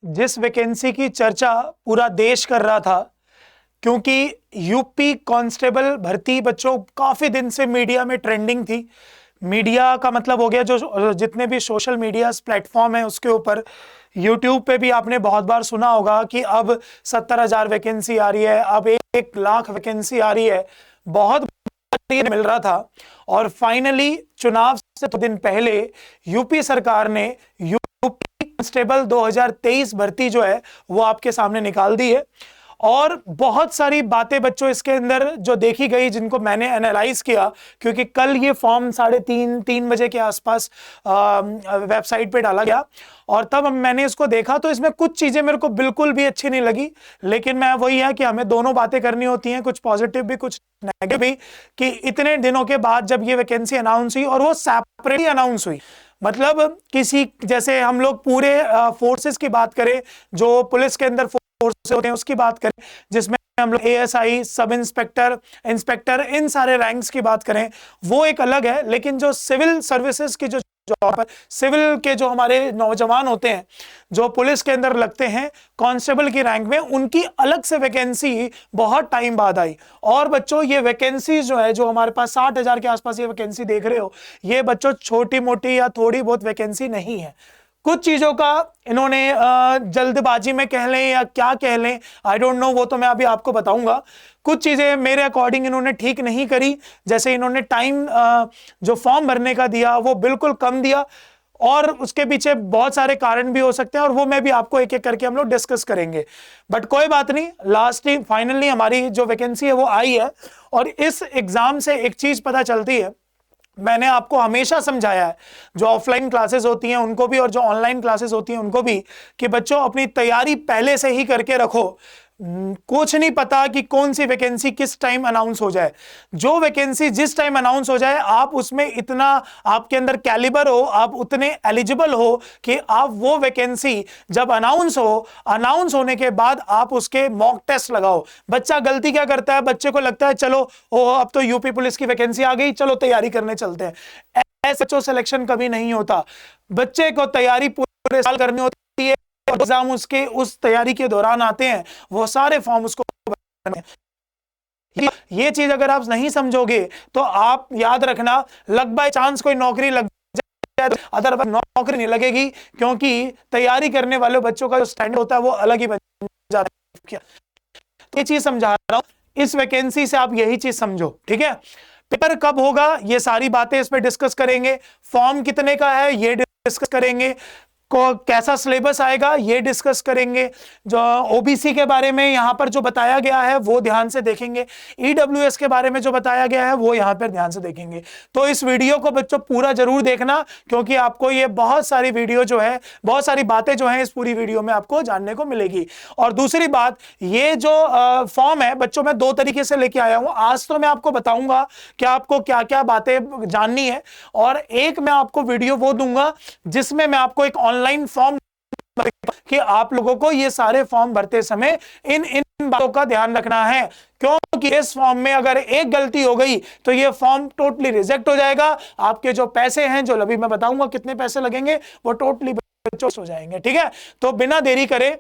जिस वैकेंसी की चर्चा पूरा देश कर रहा था, क्योंकि यूपी कांस्टेबल भर्ती बच्चों काफी दिन से मीडिया में ट्रेंडिंग थी। मीडिया का मतलब हो गया जो जितने भी सोशल मीडिया प्लेटफॉर्म है उसके ऊपर, यूट्यूब पे भी आपने बहुत बार सुना होगा कि अब 70,000 वैकेंसी आ रही है, अब 1 लाख वैकेंसी आ रही है, बहुत मिल रहा था। और फाइनली चुनाव से 2 दिन पहले यूपी सरकार ने यूपी कांस्टेबल 2023 भर्ती जो है वो आपके सामने निकाल दी है। और बहुत सारी बातें बच्चों इसके अंदर जो देखी गई, जिनको मैंने एनालाइज किया, क्योंकि कल ये फॉर्म 3:30 बजे के आसपास वेबसाइट पे डाला गया और तब मैंने इसको देखा तो इसमें कुछ चीजें मेरे को बिल्कुल भी अच्छी नहीं लगी। लेकिन मैं वही है कि हमें दोनों बातें करनी होती हैं, कुछ पॉजिटिव भी कुछ नेगेटिव भी, कि इतने दिनों के बाद जब ये वैकेंसी अनाउंस हुई और वो सेपरेटली अनाउंस हुई, मतलब किसी, जैसे हम लोग पूरे फोर्सेस की बात करें, जो पुलिस के अंदर फोर्स होते हैं उसकी बात करें, जिसमें हम लोग एएसआई, सब इंस्पेक्टर, इंस्पेक्टर, इन सारे रैंक्स की बात करें, वो एक अलग है। लेकिन जो सिविल सर्विसेज की जो जॉब है, सिविल के जो हमारे नौजवान होते हैं जो पुलिस के अंदर लगते हैं कांस्टेबल की रैंक में, उनकी अलग से वैकेंसी बहुत टाइम बाद आई। और बच्चों ये वैकेंसी जो है, जो हमारे पास 60,000 के आसपास ये वैकेंसी देख रहे हो, ये बच्चों छोटी मोटी या थोड़ी बहुत वैकेंसी नहीं है। कुछ चीजों का इन्होंने जल्दबाजी में कह लें या क्या कह लें, आई डोंट नो, वो तो मैं अभी आपको बताऊंगा। कुछ चीजें मेरे अकॉर्डिंग इन्होंने ठीक नहीं करी, जैसे इन्होंने टाइम जो फॉर्म भरने का दिया वो बिल्कुल कम दिया, और उसके पीछे बहुत सारे कारण भी हो सकते हैं और वो मैं भी आपको एक एक करके हम लोग डिस्कस करेंगे। बट कोई बात नहीं, लास्टली फाइनली हमारी जो वैकेंसी है वो आई है। और इस एग्जाम से एक चीज पता चलती है, मैंने आपको हमेशा समझाया है, जो ऑफलाइन क्लासेस होती हैं उनको भी और जो ऑनलाइन क्लासेस होती हैं उनको भी, कि बच्चों अपनी तैयारी पहले से ही करके रखो। कुछ नहीं पता कि कौन सी वैकेंसी किस टाइम अनाउंस हो जाए। जो वैकेंसी जिस टाइम अनाउंस हो जाए, आप उसमें इतना आपके अंदर कैलिबर हो, आप उतने एलिजिबल हो कि आप वो वैकेंसी जब अनाउंस होने के बाद आप उसके मॉक टेस्ट लगाओ। बच्चा गलती क्या करता है, बच्चे को लगता है चलो अब तो यूपी पुलिस की वैकेंसी आ गई, चलो तैयारी करने चलते हैं। ऐसे बच्चों सिलेक्शन कभी नहीं होता। बच्चे को तैयारी पूरे साल करनी होती है, एग्जाम उसके उस तैयारी के दौरान आते हैं, वो सारे फॉर्म उसको भरने हैं। ये चीज अगर आप नहीं समझोगे तो आप याद रखना, लक बाय चांस कोई नौकरी लग जाए, अदरवाइज नौकरी नहीं लगेगी, क्योंकि तैयारी करने वाले बच्चों का जो स्टैंडर्ड होता है वो अलग ही बन जाता है। ये चीज समझा रहा हूं, इस वैकेंसी से आप यही चीज समझो, ठीक है। पेपर कब होगा ये सारी बातें इस पे डिस्कस करेंगे, फॉर्म कितने का है ये डिस्कस करेंगे, को कैसा सिलेबस आएगा ये डिस्कस करेंगे, जो ओबीसी के बारे में यहां पर जो बताया गया है वो ध्यान से देखेंगे, ईडब्ल्यूएस के बारे में जो बताया गया है वो यहां पर ध्यान से देखेंगे। तो इस वीडियो को बच्चों पूरा जरूर देखना, क्योंकि आपको ये बहुत सारी वीडियो जो है, बहुत सारी बातें जो है इस पूरी वीडियो में आपको जानने को मिलेगी। और दूसरी बात, ये जो फॉर्म है बच्चों मैं 2 तरीके से लेके आया हूं। आज तो मैं आपको बताऊंगा कि आपको क्या क्या बातें जाननी है, और एक मैं आपको वीडियो वो दूंगा जिसमें मैं आपको एक ऑनलाइन फॉर्म कि आप लोगों को ये सारे फॉर्म भरते समय इन इन बातों का ध्यान रखना है, क्योंकि इस फॉर्म में अगर एक गलती हो गई तो ये फॉर्म टोटली रिजेक्ट हो जाएगा। आपके जो पैसे हैं, जो अभी मैं बताऊंगा कितने पैसे लगेंगे, वो टोटली बचोस हो जाएंगे, ठीक है। तो बिना देरी करे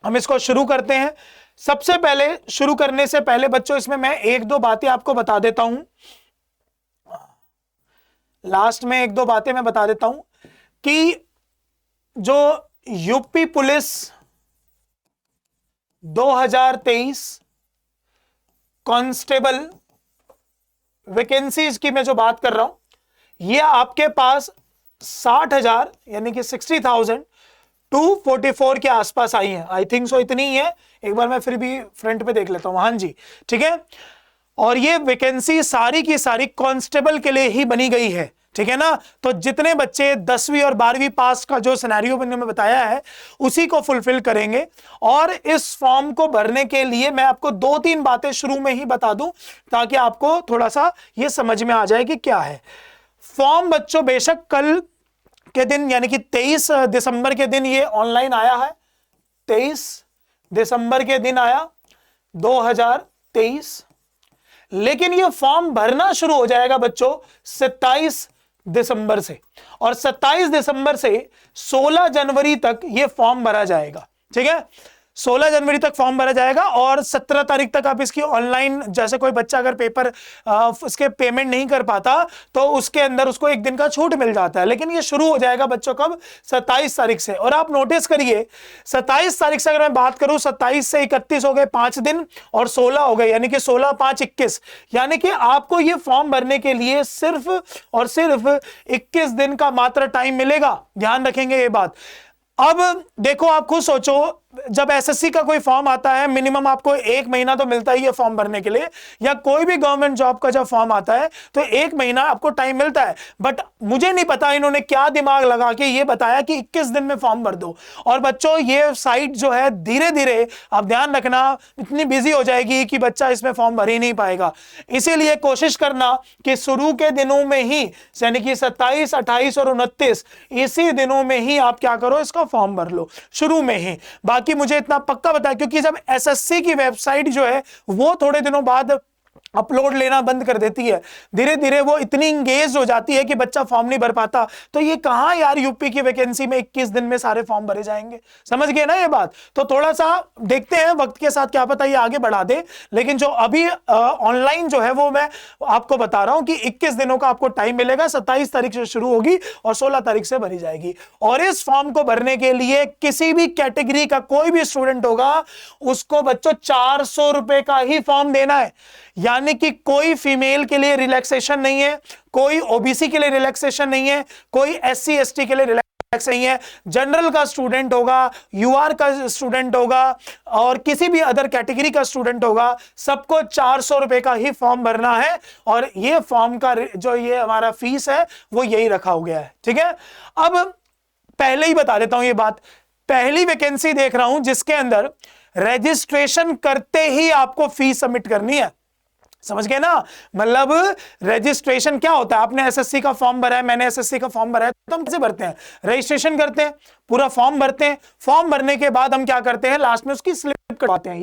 हम इसको शुरू करते हैं। सबसे पहले शुरू करने से पहले बच्चों इसमें मैं 1-2 बातें आपको बता देता हूं, लास्ट में 1-2 बातें मैं बता देता हूं कि जो यूपी पुलिस 2023 कांस्टेबल वैकेंसीज की मैं जो बात कर रहा हूं, ये आपके पास 60,000 यानी कि 60,244 के आसपास आई है। आई थिंक सो इतनी ही है, एक बार मैं फिर भी फ्रंट पे देख लेता हूं। हाँ जी, ठीक है। और ये वैकेंसी सारी की सारी कांस्टेबल के लिए ही बनी गई है, ठीक है ना। तो जितने बच्चे 10वीं और 12वीं पास का जो सिनेरियो मैंने बताया है उसी को फुलफिल करेंगे। और इस फॉर्म को भरने के लिए मैं आपको 2-3 बातें शुरू में ही बता दूं, ताकि आपको थोड़ा सा ये समझ में आ जाए कि क्या है फॉर्म। बच्चों बेशक कल के दिन यानी कि 23 दिसंबर के दिन ये ऑनलाइन आया है, 23 दिसंबर के दिन आया 2023, लेकिन ये फॉर्म भरना शुरू हो जाएगा बच्चों 27 दिसंबर से, और 27 दिसंबर से 16 जनवरी तक ये फॉर्म भरा जाएगा, ठीक है। 16 जनवरी तक फॉर्म भरा जाएगा और 17 तारीख तक आप इसकी ऑनलाइन, जैसे कोई बच्चा अगर पेपर उसके पेमेंट नहीं कर पाता तो उसके अंदर उसको एक दिन का छूट मिल जाता है। लेकिन ये शुरू हो जाएगा बच्चों कब, 27 तारीख से। और आप नोटिस करिए 27 तारीख से अगर मैं बात करूं, 27 से 31 हो गए 5 दिन और 16 हो गए, यानी कि 16, 5, 21, यानी कि आपको ये फॉर्म भरने के लिए सिर्फ और सिर्फ 21 दिन का मात्र टाइम मिलेगा। ध्यान रखेंगे ये बात। अब देखो, आप खुद सोचो, जब एसएससी का कोई फॉर्म आता है मिनिमम आपको 1 महीना तो मिलता ही है फॉर्म भरने के लिए, या कोई भी गवर्नमेंट जॉब का जब फॉर्म आता है तो 1 महीना आपको टाइम मिलता है। बट मुझे नहीं पता इन्होंने क्या दिमाग लगा के ये बताया कि 21 दिन में फॉर्म भर दो। और बच्चों ये साइट जो है धीरे धीरे, आप ध्यान रखना, इतनी बिजी हो जाएगी कि बच्चा इसमें फॉर्म भर ही नहीं पाएगा। इसीलिए कोशिश करना कि शुरू के दिनों में ही, यानी कि 27, 28 और 29, इसी दिनों में ही आप क्या करो, इसका फॉर्म भर लो शुरू में ही। बाकी मुझे इतना पक्का पता है क्योंकि जब एसएससी की वेबसाइट जो है वो थोड़े दिनों बाद अपलोड लेना बंद कर देती है, धीरे धीरे वो इतनी इंगेज हो जाती है कि बच्चा फॉर्म नहीं भर पाता। तो ये कहां यार यूपी की वैकेंसी में 21 दिन में सारे फॉर्म भरे जाएंगे, समझ गए ना ये बात। तो थोड़ा सा देखते हैं वक्त के साथ, क्या पता ये आगे बढ़ा दे। लेकिन जो अभी ऑनलाइन जो है वो मैं आपको बता रहा हूं कि 21 दिनों का आपको टाइम मिलेगा। 27 तारीख से शुरू होगी और 16 तारीख से भरी जाएगी। और इस फॉर्म को भरने के लिए किसी भी कैटेगरी का कोई भी स्टूडेंट होगा उसको बच्चों 400 रुपए का ही फॉर्म देना है। यानी कि कोई फीमेल के लिए रिलैक्सेशन नहीं है, कोई ओबीसी के लिए रिलैक्सेशन नहीं है, कोई एससी एसटी के लिए रिलैक्स नहीं है। जनरल का स्टूडेंट होगा, यूआर का स्टूडेंट होगा और किसी भी अदर कैटेगरी का स्टूडेंट होगा, सबको 400 रुपए का ही फॉर्म भरना है। और ये फॉर्म का जो ये हमारा फीस है वो यही रखा हो गया है, ठीक है। अब पहले ही बता देता हूं ये बात, पहली वैकेंसी देख रहा हूं जिसके अंदर रजिस्ट्रेशन करते ही आपको फीस सबमिट करनी है, समझ गए ना। मतलब रजिस्ट्रेशन क्या होता है, आपने एसएससी का फॉर्म भरा है, मैंने एसएससी का फॉर्म भरा है, तो हम कैसे भरते हैं, रजिस्ट्रेशन करते हैं, पूरा फॉर्म भरते हैं। फॉर्म भरने के बाद हम क्या करते हैं, लास्ट में उसकी स्लिप कटवाते हैं,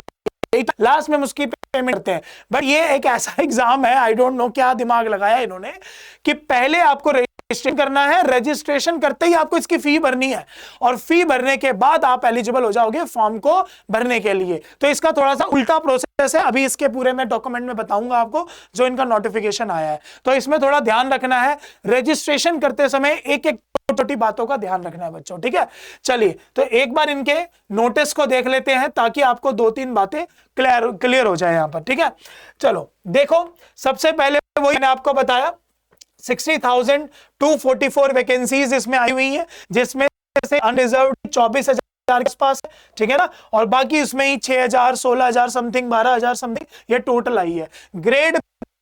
लास्ट में उसकी पेमेंट करते हैं। बट ये एक ऐसा एग्जाम है, आई डोंट नो क्या दिमाग लगाया इन्होंने, कि पहले आपको रजिस्ट्रेशन करना है, रजिस्ट्रेशन करते ही आपको इसकी फी भरनी है और फी भरने के बाद आप एलिजिबल हो जाओगे फॉर्म को भरने के लिए। तो इसका थोड़ा सा उल्टा प्रोसेस है, अभी इसके पूरे मैं डॉक्यूमेंट में बताऊंगा आपको जो इनका नोटिफिकेशन आया है। तो इसमें थोड़ा ध्यान रखना है, रजिस्ट्रेशन करते समय एक एक छोटी बातों का ध्यान रखना है बच्चों, ठीक है। चलिए तो एक बार इनके नोटिस को देख लेते हैं ताकि आपको 2-3 बातें क्लियर हो जाए यहां पर, ठीक है। चलो देखो, सबसे पहले वही मैंने आपको बताया 60,244 वैकेंसीज इसमें आई हुई हैं, जिसमें से अनरिजर्व्ड 24,000 के आसपास है, ठीक है ना। और बाकी इसमें ही 6,000, 16,000 समथिंग, 12,000 समथिंग ये टोटल आई है। ग्रेड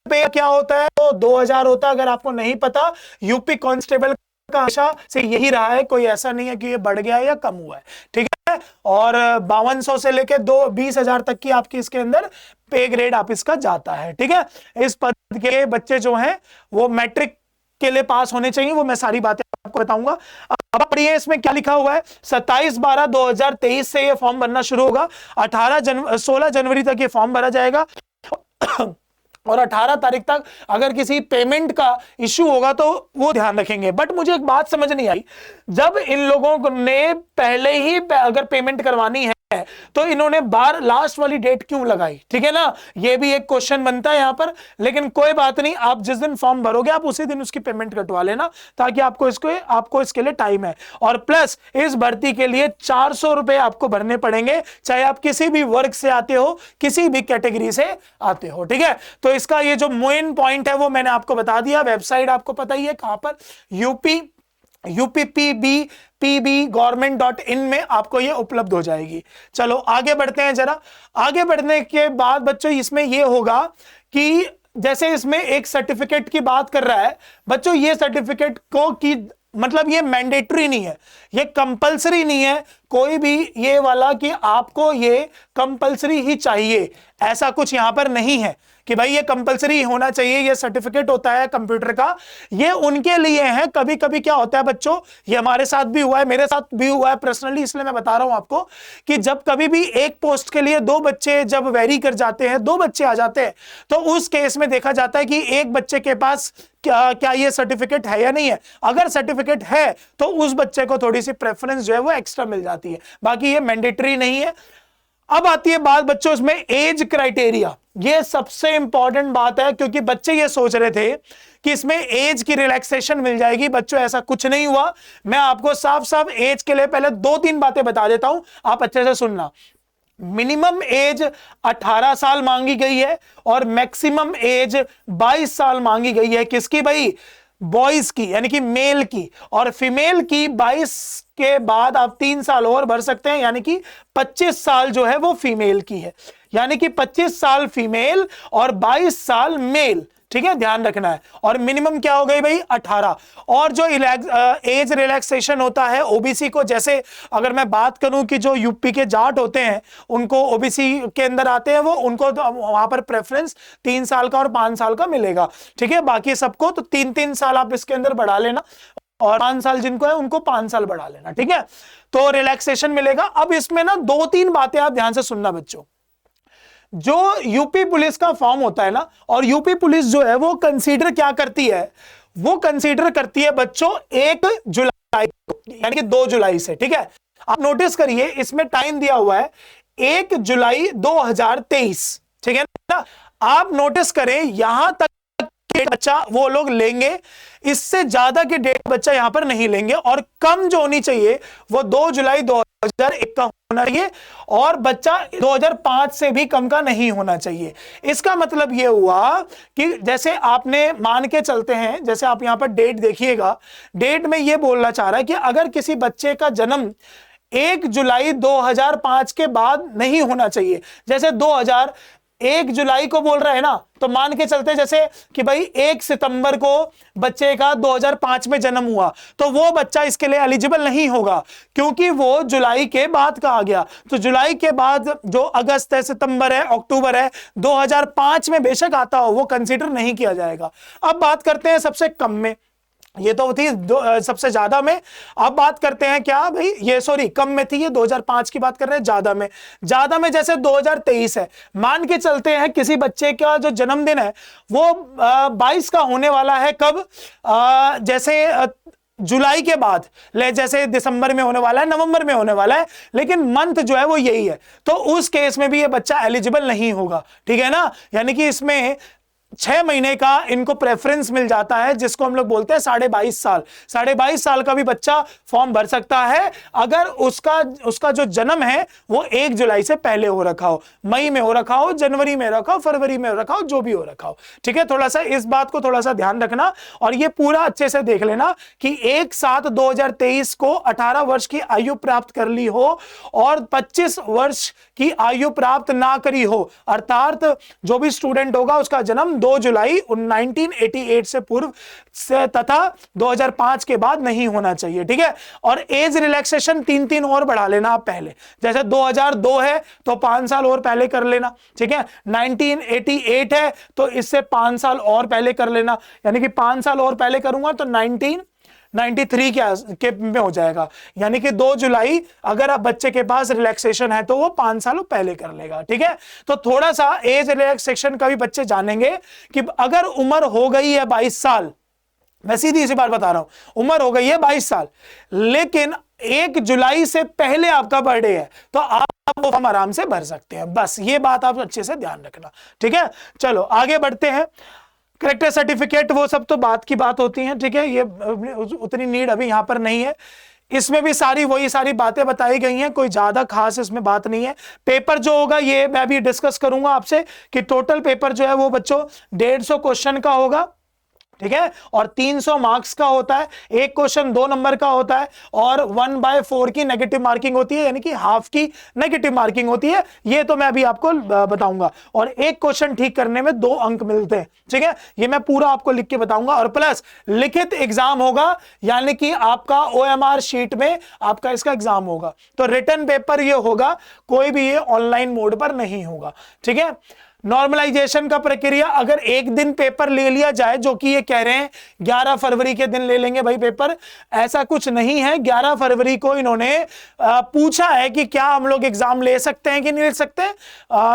पे क्या होता है, तो 2,000 होता है। अगर आपको नहीं पता, यूपी कांस्टेबल का हमेशा से यही रहा है, कोई ऐसा नहीं है कि ये बढ़ गया है या कम हुआ है, ठीक है। और 5200 से लेके 20,000 तक की आपकी इसके अंदर पे ग्रेड आप इसका जाता है, ठीक है। इस पद के बच्चे जो हैं वो मैट्रिक के लिए पास होने चाहिए, वो मैं सारी बातें आपको बताऊंगा। अब पढ़िए इसमें क्या लिखा हुआ है, 27/12/2023 से ये फॉर्म भरना शुरू होगा, 16 जनवरी तक ये फॉर्म भरा जाएगा और 18 तारीख तक अगर किसी पेमेंट का इश्यू होगा तो वो ध्यान रखेंगे। बट मुझे एक बात समझ नहीं आई, जब इन लोगों ने पहले ही अगर पेमेंट करवानी है तो इन्होंने बार लास्ट वाली डेट क्यों लगाई, ठीक है ना। ये भी एक क्वेश्चन बनता है यहां पर, लेकिन कोई बात नहीं, आप जिस दिन फॉर्म भरोगे आप उसी दिन उसकी पेमेंट कटवा लेना, ताकि आपको इसके लिए टाइम है। और प्लस इस भर्ती के लिए 400 रुपए आपको भरने पड़ेंगे, चाहे आप किसी भी वर्ग से आते हो, किसी भी कैटेगरी से आते हो, ठीक है। तो इसका ये जो मेन पॉइंट है वो मैंने आपको बता दिया। वेबसाइट आपको पता ही है कहां पर, uppb.government.in में आपको ये उपलब्ध हो जाएगी। चलो आगे बढ़ते हैं जरा। आगे बढ़ने के बाद बच्चों इसमें ये होगा कि जैसे इसमें एक सर्टिफिकेट की बात कर रहा है बच्चों, ये सर्टिफिकेट को की मतलब ये मैंडेटरी नहीं है, ये कंपलसरी नहीं है कोई भी ये वाला कि आपको ये कंपलसरी ही चाहिए, ऐसा कुछ यहां पर नहीं है। कि भाई ये कंपलसरी होना चाहिए, ये सर्टिफिकेट होता है कंप्यूटर का, ये उनके लिए है। कभी कभी क्या होता है बच्चों, ये हमारे साथ भी हुआ है, मेरे साथ भी हुआ है पर्सनली, इसलिए मैं बता रहा हूं आपको कि जब कभी भी एक पोस्ट के लिए दो बच्चे जब वेरी कर जाते हैं, दो बच्चे आ जाते हैं, तो उस केस में देखा जाता है कि एक बच्चे के पास क्या ये सर्टिफिकेट है या नहीं है। अगर सर्टिफिकेट है तो उस बच्चे को थोड़ी सी प्रेफरेंस जो है वो एक्स्ट्रा मिल जाती है, बाकी ये मैंडेटरी नहीं है। अब आती है बात बच्चों इसमें एज क्राइटेरिया, ये सबसे इंपॉर्टेंट बात है, क्योंकि बच्चे ये सोच रहे थे कि इसमें एज की रिलैक्सेशन मिल जाएगी। बच्चों ऐसा कुछ नहीं हुआ। मैं आपको साफ साफ एज के लिए पहले दो तीन बातें बता देता हूं, आप अच्छे से सुनना। मिनिमम एज 18 साल मांगी गई है और मैक्सिमम एज 22 साल मांगी गई है। किसकी भाई? बॉयज की, यानी कि मेल की। और फीमेल की 22 के बाद आप 3 साल और भर सकते हैं, यानी कि 25 साल जो है वो फीमेल की है, यानी कि 25 साल फीमेल और 22 साल मेल। ठीक है, ध्यान रखना है। और मिनिमम क्या हो गई भाई? 18। और जो एज रिलैक्सेशन होता है ओबीसी को, जैसे अगर मैं बात करूं कि जो यूपी के जाट होते हैं उनको ओबीसी के अंदर आते हैं, वो उनको तो वहां पर प्रेफरेंस 3 साल का और 5 साल का मिलेगा। ठीक है, बाकी सबको तो 3-3 साल आप इसके अंदर बढ़ा लेना, और 5 साल जिनको है उनको 5 साल बढ़ा लेना। ठीक है, तो रिलैक्सेशन मिलेगा। अब इसमें ना 2-3 बातें आप ध्यान से सुनना बच्चों। जो यूपी पुलिस का फॉर्म होता है ना, और यूपी पुलिस जो है वो कंसीडर क्या करती है? वो कंसीडर करती है बच्चों 1 जुलाई, यानी कि 2 जुलाई से। ठीक है, आप नोटिस करिए इसमें टाइम दिया हुआ है 1 जुलाई 2023। ठीक है ना, आप नोटिस करें यहां तक डेट बच्चा वो लोग लेंगे, इससे ज्यादा की डेट बच्चा यहां पर नहीं लेंगे। और कम जो होनी चाहिए वो 2 जुलाई 2001 का होना चाहिए, और बच्चा 2005 से भी कम का नहीं होना चाहिए। इसका मतलब यह हुआ कि जैसे आपने मान के चलते हैं, जैसे आप यहां पर डेट देखिएगा, डेट में यह बोलना चाह रहा है कि अगर किसी बच्चे का जन्म 1 जुलाई 2005 के बाद नहीं होना चाहिए, जैसे 1 जुलाई को बोल रहा है ना, तो मान के चलते जैसे कि भाई 1 सितंबर को बच्चे का 2005 में जन्म हुआ, तो वो बच्चा इसके लिए एलिजिबल नहीं होगा, क्योंकि वो जुलाई के बाद का आ गया। तो जुलाई के बाद जो अगस्त है, सितंबर है, अक्टूबर है, 2005 में बेशक आता हो, वो कंसीडर नहीं किया जाएगा। अब बात करते हैं सबसे कम में, ये तो थी सबसे ज्यादा में। अब बात करते हैं क्या भाई, ये सॉरी कम में थी, ये 2005 की बात कर रहे हैं। ज्यादा में जैसे 2023 है, मान के चलते हैं किसी बच्चे का जो जन्मदिन है वो 22 का होने वाला है। कब? जैसे जुलाई के बाद, ले जैसे दिसंबर में होने वाला है, नवंबर में होने वाला है, लेकिन मंथ जो है वो यही है, तो उस केस में भी ये बच्चा एलिजिबल नहीं होगा। ठीक है ना, यानी कि इसमें 6 महीने का इनको प्रेफरेंस मिल जाता है, जिसको हम लोग बोलते हैं 22.5 साल। 22.5 साल का भी बच्चा फॉर्म भर सकता है अगर उसका जो जन्म है वो 1 जुलाई से पहले हो रखा हो, मई में हो रखा हो, जनवरी में रखा हो, फरवरी में हो रखा हो, जो भी हो रखा हो। ठीक है, थोड़ा सा इस बात को थोड़ा सा ध्यान रखना, और ये पूरा अच्छे से देख लेना कि 1/7/2023 को 18 वर्ष की आयु प्राप्त कर ली हो और 25 वर्ष की आयु प्राप्त ना करी हो, अर्थात जो भी स्टूडेंट होगा उसका जन्म 2 जुलाई 1988 से पूर्व से तथा 2005 के बाद नहीं होना चाहिए। ठीक है, और एज रिलैक्सेशन 3 और बढ़ा लेना आप पहले, जैसे 2002 है तो 5 साल और पहले कर लेना। ठीक है, 1988 है तो इससे 5 साल और पहले कर लेना, यानी कि 5 साल और पहले करूंगा तो 1993 के में हो जाएगा, यानी कि 2 जुलाई अगर आप बच्चे के पास रिलैक्सेशन है तो वो 5 साल पहले कर लेगा। ठीक है, तो थोड़ा सा एज रिलैक्सेशन का भी बच्चे जानेंगे कि अगर उम्र हो गई है 22 साल, मैं सीधी सी बात बता रहा हूं, उम्र हो गई है 22 साल, लेकिन 1 जुलाई से पहले आपका बर्थडे है, तो आप वो फॉर्म आराम से भर सकते हैं। बस ये बात आप अच्छे से ध्यान रखना। ठीक है, चलो आगे बढ़ते हैं। करेक्टर सर्टिफिकेट वो सब तो बात की बात होती है। ठीक है, ये उतनी नीड अभी यहां पर नहीं है। इसमें भी वही सारी बातें बताई गई हैं, कोई ज्यादा खास इसमें बात नहीं है। पेपर जो होगा ये मैं भी डिस्कस करूंगा आपसे कि टोटल पेपर जो है वो बच्चों 150 क्वेश्चन का होगा। ठीक है, और 300 मार्क्स का होता है, एक क्वेश्चन 2 नंबर का होता है, और 1/4 की नेगेटिव मार्किंग होती है, यानी कि हाफ की नेगेटिव मार्किंग होती है। ये तो मैं अभी आपको बताऊंगा, और एक क्वेश्चन ठीक करने में 2 अंक मिलते हैं। ठीक है, ये मैं पूरा आपको लिख के बताऊंगा, और प्लस लिखित एग्जाम होगा, यानी कि आपका OMR शीट में आपका इसका एग्जाम होगा। तो रिटन पेपर ये होगा, कोई भी ये ऑनलाइन मोड पर नहीं होगा। ठीक है, नॉर्मलाइजेशन का प्रक्रिया, अगर एक दिन पेपर ले लिया जाए, जो कि ये कह रहे हैं 11 फरवरी के दिन ले लेंगे भाई पेपर, ऐसा कुछ नहीं है। 11 फरवरी को इन्होंने पूछा है कि क्या हम लोग एग्जाम ले सकते हैं कि नहीं ले सकते,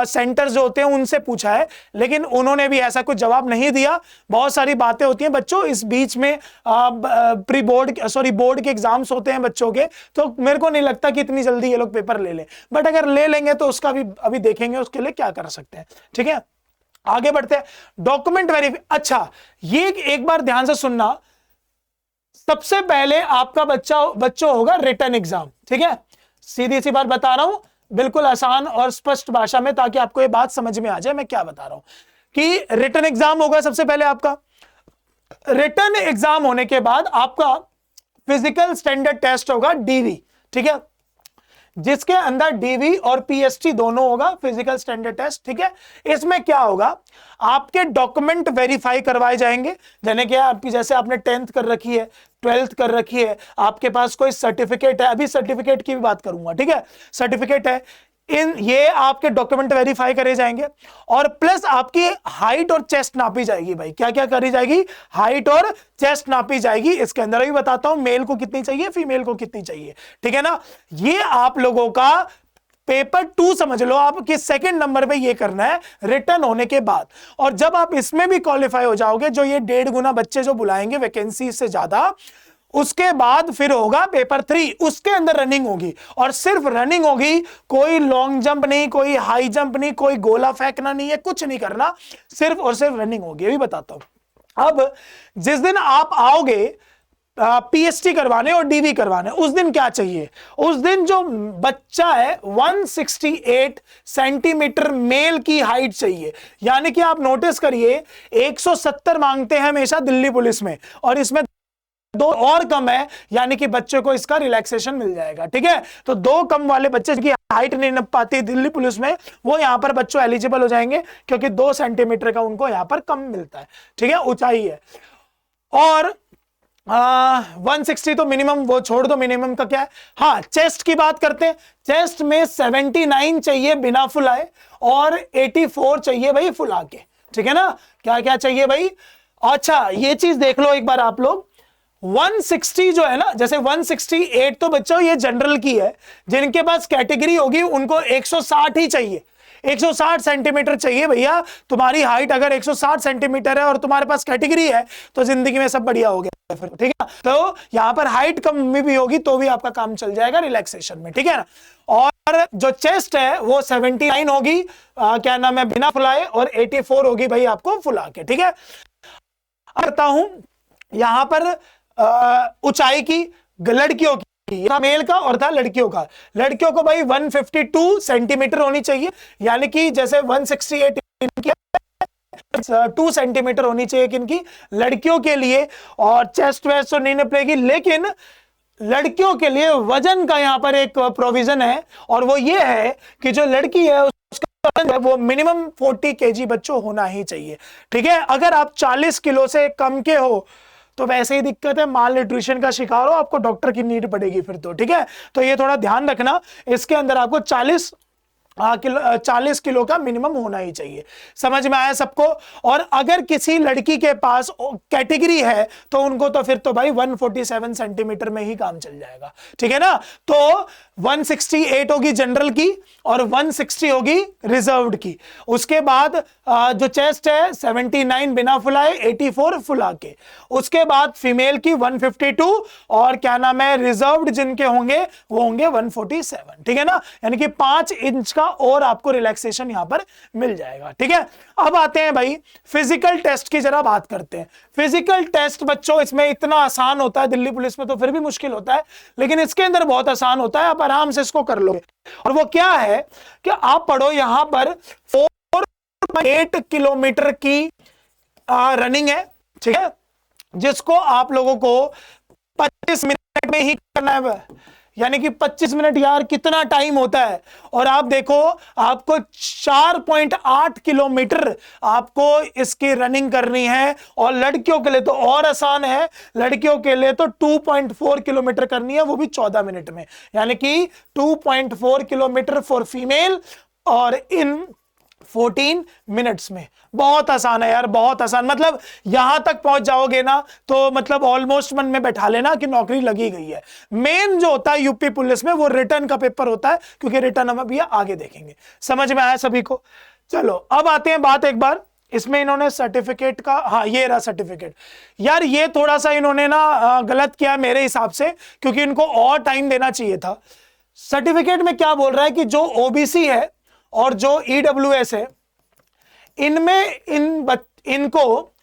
सेंटर्स जो होते हैं उनसे पूछा है, लेकिन उन्होंने भी ऐसा कुछ जवाब नहीं दिया। बहुत सारी बातें होती हैं बच्चों, इस बीच में प्री बोर्ड बोर्ड के एग्जाम्स होते हैं बच्चों के, तो मेरे को नहीं लगता कि इतनी जल्दी ये लोग पेपर ले लें, बट अगर ले लेंगे तो उसका भी अभी देखेंगे उसके लिए क्या कर सकते हैं। ठीक है, आगे बढ़ते हैं। डॉक्यूमेंट वेरीफाई, अच्छा ये एक बार ध्यान से सुनना, सबसे पहले आपका बच्चों होगा रिटन एग्जाम। ठीक है, सीधी सी बात बता रहा हूं, बिल्कुल आसान और स्पष्ट भाषा में, ताकि आपको ये बात समझ में आ जाए मैं क्या बता रहा हूं, कि रिटन एग्जाम होगा सबसे पहले आपका। रिटन एग्जाम होने के बाद आपका फिजिकल स्टैंडर्ड टेस्ट होगा, डीवी। ठीक है, जिसके अंदर डीवी और पीएसटी दोनों होगा, फिजिकल स्टैंडर्ड टेस्ट। ठीक है, इसमें क्या होगा, आपके डॉक्यूमेंट वेरीफाई करवाए जाएंगे, यानी कि आपकी जैसे आपने 10th कर रखी है, 12th कर रखी है, आपके पास कोई सर्टिफिकेट है, अभी सर्टिफिकेट की भी बात करूंगा। ठीक है, सर्टिफिकेट है, ये आपके डॉक्यूमेंट वेरीफाई करे जाएंगे, और प्लस आपकी हाइट और चेस्ट नापी जाएगी। भाई क्या क्या करी जाएगी, हाइट और चेस्ट नापी जाएगी। इसके अंदर भी बताता हूं मेल को कितनी चाहिए, फीमेल को कितनी चाहिए। ठीक है ना, ये आप लोगों का पेपर 2 समझ लो आप, कि सेकंड नंबर पे ये करना है रिटर्न होने के बाद। और जब आप इसमें भी क्वालिफाई हो जाओगे, जो ये 1.5 गुना बच्चे जो बुलाएंगे वैकेंसी से ज्यादा, उसके बाद फिर होगा पेपर 3, उसके अंदर रनिंग होगी, और सिर्फ रनिंग होगी, कोई लॉन्ग जंप नहीं, कोई हाई जंप नहीं, कोई गोला फेंकना नहीं है, कुछ नहीं करना, सिर्फ और सिर्फ रनिंग होगी। ये भी बताता हूं। अब जिस दिन आप आओगे पीएसटी करवाने और डीवी करवाने, उस दिन क्या चाहिए, उस दिन जो बच्चा है 168 सेंटीमीटर मेल की हाइट चाहिए। यानी कि आप नोटिस करिए 170 मांगते हैं हमेशा दिल्ली पुलिस में, और इसमें 2 और कम है, यानी कि बच्चे को इसका रिलैक्सेशन मिल जाएगा। ठीक है, तो 2 कम वाले बच्चे की हाइट नहीं नप पाती दिल्ली पुलिस में, वो यहां पर बच्चों एलिजिबल हो जाएंगे, क्योंकि 2 सेंटीमीटर का उनको यहां पर कम मिलता है। ठीक है, ऊंचाई है। और 160 तो मिनिमम, वो छोड़ दो, मिनिमम का क्या है। हाँ, चेस्ट की बात करते हैं। चेस्ट में 79 चाहिए बिना फुलाए, और 84 चाहिए भाई फुला के। ठीक है ना, क्या क्या चाहिए भाई। अच्छा ये चीज देख लो एक बार आप लोग, 160 जो है ना, जैसे 168 तो बच्चों ये जनरल की है, जिनके पास कैटेगरी होगी उनको 160 ही चाहिए, 160 सेंटीमीटर चाहिए भैया। तुम्हारी हाइट अगर 160 सेंटीमीटर है और तुम्हारे पास कैटेगरी है, तो जिंदगी में सब बढ़िया हो गया फिर। ठीक है, तो यहां पर हाइट कम में भी होगी तो भी आपका काम चल जाएगा रिलैक्सेशन में। ठीक है ना, और जो चेस्ट है वो 79 होगी, क्या नाम है, बिना फुलाए, और 84 होगी भाई आपको फुला के। ठीक है, करता हूं यहां पर ऊंचाई की, लड़कियों की, था मेल का और था लड़कियों का। लड़कियों को भाई 152 सेंटीमीटर होनी चाहिए, यानी कि जैसे 168 इनकी 2 सेंटीमीटर होनी चाहिए किनकी, लड़कियों के लिए। और चेस्ट वेस्ट तो नहीं नपेगी, लेकिन लड़कियों के लिए वजन का यहां पर एक प्रोविजन है, और वो ये है कि जो लड़की है उसका वजन है वो मिनिमम 40 kg बच्चों होना ही चाहिए। ठीक है, अगर आप 40 किलो से कम के हो तो वैसे ही दिक्कत है, माल न्यूट्रिशन का शिकार हो, आपको डॉक्टर की नीड पड़ेगी फिर तो। ठीक है, तो ये थोड़ा ध्यान रखना, इसके अंदर आपको 40 किलो का मिनिमम होना ही चाहिए। समझ में आया सबको। और अगर किसी लड़की के पास कैटेगरी है तो उनको तो फिर तो भाई 147 सेंटीमीटर में ही काम चल जाएगा। ठीक है ना, तो 168 होगी जनरल की और 160 होगी रिजर्व्ड की। उसके बाद जो चेस्ट है 79 बिना फुलाए, 84 फुला के। उसके बाद फीमेल की 152 और क्या नाम है रिजर्व्ड जिनके होंगे वो होंगे 147। ठीक है ना, यानी कि 5 इंच का और आपको रिलैक्सेशन यहां पर मिल जाएगा। ठीक है, अब आते हैं भाई फिजिकल टेस्ट की, जरा बात करते हैं। फिजिकल टेस्ट बच्चों इसमें इतना आसान होता है, दिल्ली पुलिस में तो फिर भी मुश्किल होता है, लेकिन इसके अंदर बहुत आसान होता है, आप आराम से इसको कर लोगे। और वो क्या है कि आप पढ़ो यहां पर 4.8 किलोमीटर की रनिंग है। ठीक है, जिसको आप लोगों को 25 मिनट में ही करना है, यानी कि 25 मिनट यार कितना टाइम होता है। और आप देखो आपको 4.8 किलोमीटर आपको इसकी रनिंग करनी है, और लड़कियों के लिए तो और आसान है, लड़कियों के लिए तो 2.4 किलोमीटर करनी है, वो भी 14 मिनट में, यानी कि 2.4 किलोमीटर फॉर फीमेल और इन 14 मिनट्स में। बहुत आसान है यार, बहुत आसान। मतलब यहां तक पहुंच जाओगे ना तो मतलब ऑलमोस्ट मन में बैठा लेना कि नौकरी लगी गई है। मेन जो होता है यूपी पुलिस में वो रिटर्न का पेपर होता है, क्योंकि रिटर्न हम अभी आगे देखेंगे। समझ में आया सभी को? चलो अब आते हैं बात एक बार, इसमें इन्होंने सर्टिफिकेट का, हाँ ये रहा सर्टिफिकेट। यार ये थोड़ा सा इन्होंने ना गलत किया मेरे हिसाब से, क्योंकि इनको और टाइम देना चाहिए था। सर्टिफिकेट में क्या बोल रहा है कि जो ओबीसी है और जो ईडब्ल्यूएस है, इनमें इनको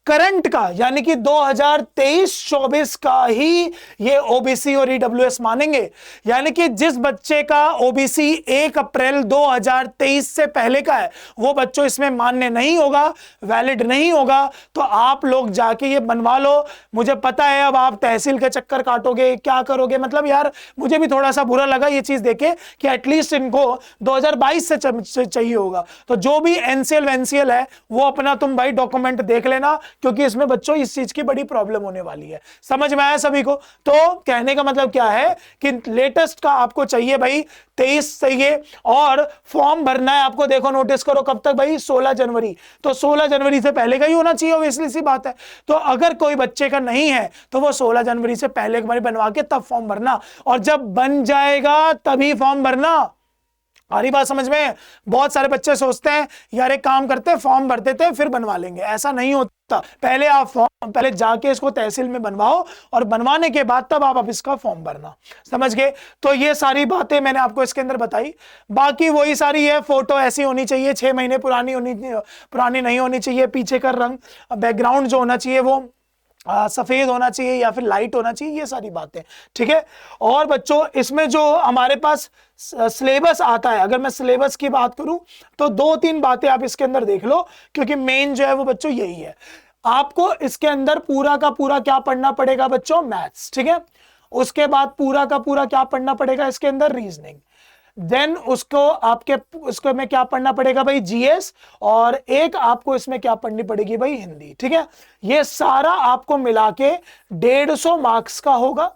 करंट का यानी कि 2023-24 का ही ये ओबीसी और ईडब्ल्यूएस मानेंगे। यानी कि जिस बच्चे का ओबीसी 1 अप्रैल 2023 से पहले का है वो बच्चों इसमें मान्य नहीं होगा, वैलिड नहीं होगा। तो आप लोग जाके ये बनवा लो। मुझे पता है अब आप तहसील के चक्कर काटोगे, क्या करोगे, मतलब यार मुझे भी थोड़ा सा बुरा लगा ये चीज देखे कि एटलीस्ट इनको 2022 से चाहिए होगा। तो जो भी एनसीएल वेंसीएल है वो अपना तुम भाई डॉक्यूमेंट देख लेना, क्योंकि इसमें बच्चों इस चीज की बड़ी प्रॉब्लम होने वाली है। समझ में आया सभी को? तो कहने का मतलब क्या है कि लेटेस्ट का आपको चाहिए भाई 23 चाहिए, और फॉर्म भरना है आपको। देखो नोटिस करो कब तक भाई, 16 जनवरी। तो 16 जनवरी से पहले का ही होना चाहिए, ऑब्वियसली सी बात है। तो अगर कोई बच्चे का नहीं है तो वो 16 जनवरी से पहले एक बार बनवा के तब फॉर्म भरना, और जब बन जाएगा तभी फॉर्म भरना। आ रही बात समझ में? बहुत सारे बच्चे सोचते हैं यार एक काम करते हैं फॉर्म भर देते हैं फिर बनवा लेंगे, ऐसा नहीं होता। पहले आप फॉर्म पहले जाके इसको तहसील में बनवाओ, और बनवाने के बाद तब आप इसका फॉर्म भरना। समझ गए? तो ये सारी बातें मैंने आपको इसके अंदर बताई। बाकी वही सारी है, फोटो ऐसी होनी चाहिए, 6 महीने पुरानी नहीं होनी चाहिए। पीछे का रंग बैकग्राउंड जो होना चाहिए वो सफेद होना चाहिए या फिर लाइट होना चाहिए, ये सारी बातें। ठीक है? और बच्चों इसमें जो हमारे पास सिलेबस आता है, अगर मैं सिलेबस की बात करूं तो 2-3 बातें आप इसके अंदर देख लो, क्योंकि मेन जो है वो बच्चों यही है। आपको इसके अंदर पूरा का पूरा क्या पढ़ना पड़ेगा बच्चों? मैथ्स। ठीक है? उसके बाद पूरा का पूरा क्या पढ़ना पड़ेगा इसके अंदर? रीजनिंग। देन उसको में क्या पढ़ना पड़ेगा भाई? जीएस। और एक आपको इसमें क्या पढ़नी पड़ेगी भाई? हिंदी। ठीक है? ये सारा आपको मिला के 150 मार्क्स का होगा।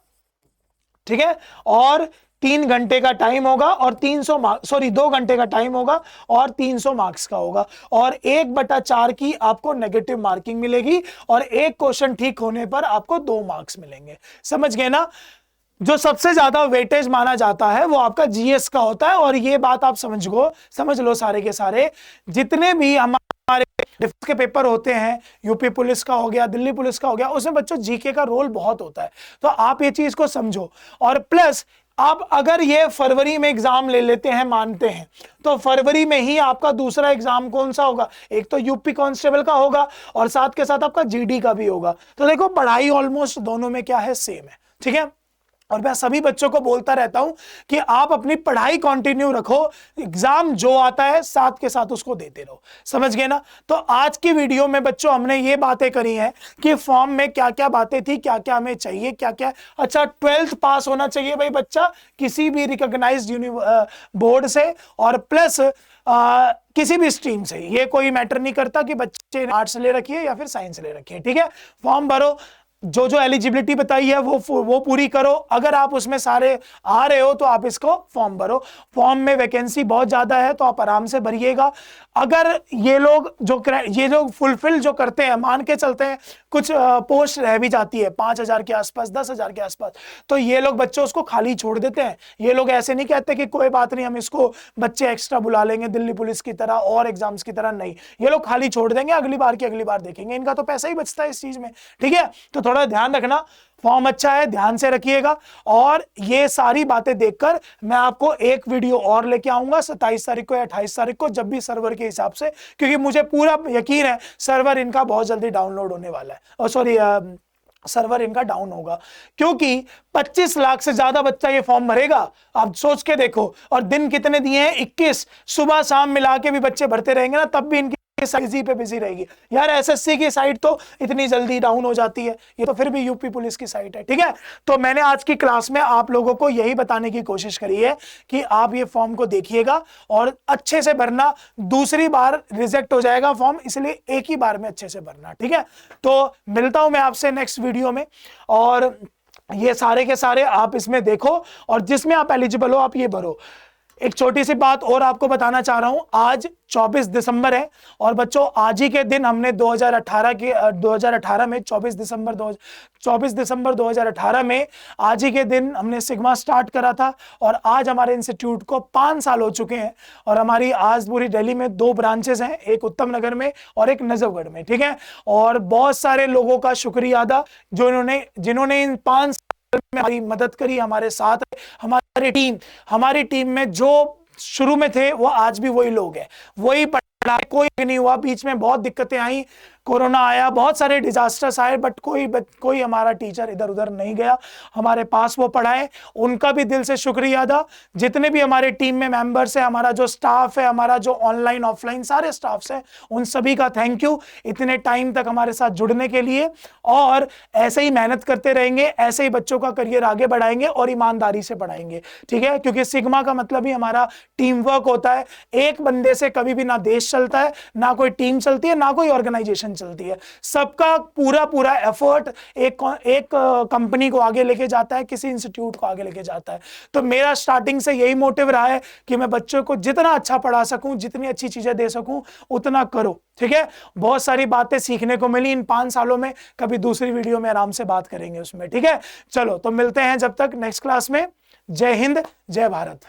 ठीक है? और 3 घंटे का टाइम होगा, और 2 घंटे का टाइम होगा और 300 मार्क्स का होगा। और 1/4 की आपको नेगेटिव मार्किंग मिलेगी, और एक क्वेश्चन ठीक होने पर आपको 2 मार्क्स मिलेंगे। समझ गए ना? जो सबसे ज्यादा वेटेज माना जाता है वो आपका जीएस का होता है। और ये बात आप समझ लो सारे के सारे जितने भी हमारे डिफेंस के पेपर होते हैं, यूपी पुलिस का हो गया, दिल्ली पुलिस का हो गया, उसमें बच्चों जीके का रोल बहुत होता है। तो आप ये चीज को समझो। और प्लस आप अगर ये फरवरी में एग्जाम ले लेते हैं, मानते हैं, तो फरवरी में ही आपका दूसरा एग्जाम कौन सा होगा? एक तो यूपी कांस्टेबल का होगा और साथ के साथ आपका जीडी का भी होगा। तो देखो पढ़ाई ऑलमोस्ट दोनों में क्या है? सेम है। ठीक है? और मैं सभी बच्चों को बोलता रहता हूं कि आप अपनी पढ़ाई कंटिन्यू रखो, एग्जाम जो आता है साथ के साथ उसको देते रहो। समझ गए ना? तो आज की वीडियो में बच्चों हमने ये बातें करी हैं कि फॉर्म में क्या क्या बातें थी, क्या क्या हमें चाहिए, क्या क्या। अच्छा, 12th पास होना चाहिए भाई बच्चा किसी भी रिकॉग्नाइज्ड बोर्ड से, और प्लस किसी भी स्ट्रीम से। ये कोई मैटर नहीं करता कि बच्चे आर्ट्स ले रखिए या फिर साइंस ले रखिए। ठीक है? फॉर्म भरो, जो जो एलिजिबिलिटी बताई है वो पूरी करो। अगर आप उसमें सारे आ रहे हो तो आप इसको फॉर्म भरो। फॉर्म में वैकेंसी बहुत ज्यादा है तो आप आराम से भरिएगा। अगर ये लोग फुलफिल जो करते हैं, मान के चलते हैं कुछ पोस्ट रह भी जाती है 5,000 के आसपास, 10,000 के आसपास, तो ये लोग बच्चों उसको खाली छोड़ देते हैं। ये लोग ऐसे नहीं कहते कि कोई बात नहीं हम इसको बच्चे एक्स्ट्रा बुला लेंगे दिल्ली पुलिस की तरह और एग्जाम्स की तरह। नहीं, ये लोग खाली छोड़ देंगे, अगली बार की अगली बार देखेंगे। इनका तो पैसा ही बचता है इस चीज में। ठीक है? तो थोड़ा ध्यान रखना। फॉर्म अच्छा है, ध्यान से रखिएगा। और ये सारी बातें देखकर मैं आपको एक वीडियो और लेके आऊंगा 27 तारीख को या 28 तारीख को, जब भी सर्वर के हिसाब से, क्योंकि मुझे पूरा यकीन है सर्वर इनका बहुत जल्दी डाउनलोड होने वाला है। और सर्वर इनका डाउन होगा, क्योंकि 25 लाख से ज्यादा बच्चा ये फॉर्म भरेगा। आप सोच के देखो, और दिन कितने दिए हैं? 21। सुबह शाम मिला के भी बच्चे भरते रहेंगे ना, तब भी इनकी इजी पे बिजी रहेगी। यार एसएससी की साइट तो इतनी जल्दी डाउन हो जाती है, ये तो फिर भी यूपी पुलिस की साइट है। ठीक है? तो मैंने आज की क्लास में आप लोगों को यही बताने की कोशिश करी है कि आप ये फॉर्म को देखिएगा और अच्छे से भरना। दूसरी बार रिजेक्ट हो जाएगा फॉर्म, इसलिए एक ही बार में अच्छे से भरना। ठीक है? तो मिलता हूं मैं आपसे नेक्स्ट वीडियो में। और ये सारे के सारे आप इसमें देखो, और जिसमें आप एलिजिबल हो आप ये भरो। एक छोटी सी बात और आपको बताना चाह रहा हूं, आज 24 दिसंबर है और बच्चों आज ही के दिन हमने 2018 में 24 दिसंबर 2018 में आज ही के दिन हमने सिग्मा स्टार्ट करा था और आज हमारे इंस्टीट्यूट को 5 साल हो चुके हैं और हमारी आज पूरी दिल्ली में 2 ब्रांचेस हैं, एक उत्तम नगर में और एक नजफगढ़ में, ठीक है। और बहुत सारे लोगों का शुक्रिया अदा जिन्होंने इन 5 में हमारी मदद करी, हमारे साथ हमारी टीम में जो शुरू में थे वो आज भी वही लोग हैं, वही पढ़ा, कोई नहीं हुआ। बीच में बहुत दिक्कतें आई, कोरोना आया, बहुत सारे डिजास्टर्स आए, बट कोई हमारा टीचर इधर उधर नहीं गया, हमारे पास वो पढ़ाए। उनका भी दिल से शुक्रिया अदा। जितने भी हमारे टीम में मेंबर्स है, हमारा जो स्टाफ है, हमारा जो ऑनलाइन ऑफलाइन सारे स्टाफ्स हैं, उन सभी का थैंक यू इतने टाइम तक हमारे साथ जुड़ने के लिए। और ऐसे ही मेहनत करते रहेंगे, ऐसे ही बच्चों का करियर आगे बढ़ाएंगे और ईमानदारी से पढ़ाएंगे, ठीक है। क्योंकि सिग्मा का मतलब ही हमारा टीम वर्क होता है। एक बंदे से कभी भी ना देश चलता है, ना कोई टीम चलती है, ना कोई ऑर्गेनाइजेशन चलती है। सबका पूरा एफर्ट एक कंपनी को आगे लेके जाता है, किसी इंस्टीट्यूट को आगे लेके जाता है। तो मेरा स्टार्टिंग से यही मोटिव रहा है कि मैं बच्चों को जितना अच्छा पढ़ा सकूं, जितनी अच्छी चीजें दे सकूं, उतना करो, ठीक है। बहुत सारी बातें सीखने को मिली इन 5 सालों में, कभी दूसरी वीडियो में आराम से बात करेंगे उसमें, ठीक है। चलो तो मिलते हैं जब तक नेक्स्ट क्लास में। जय हिंद, जय भारत।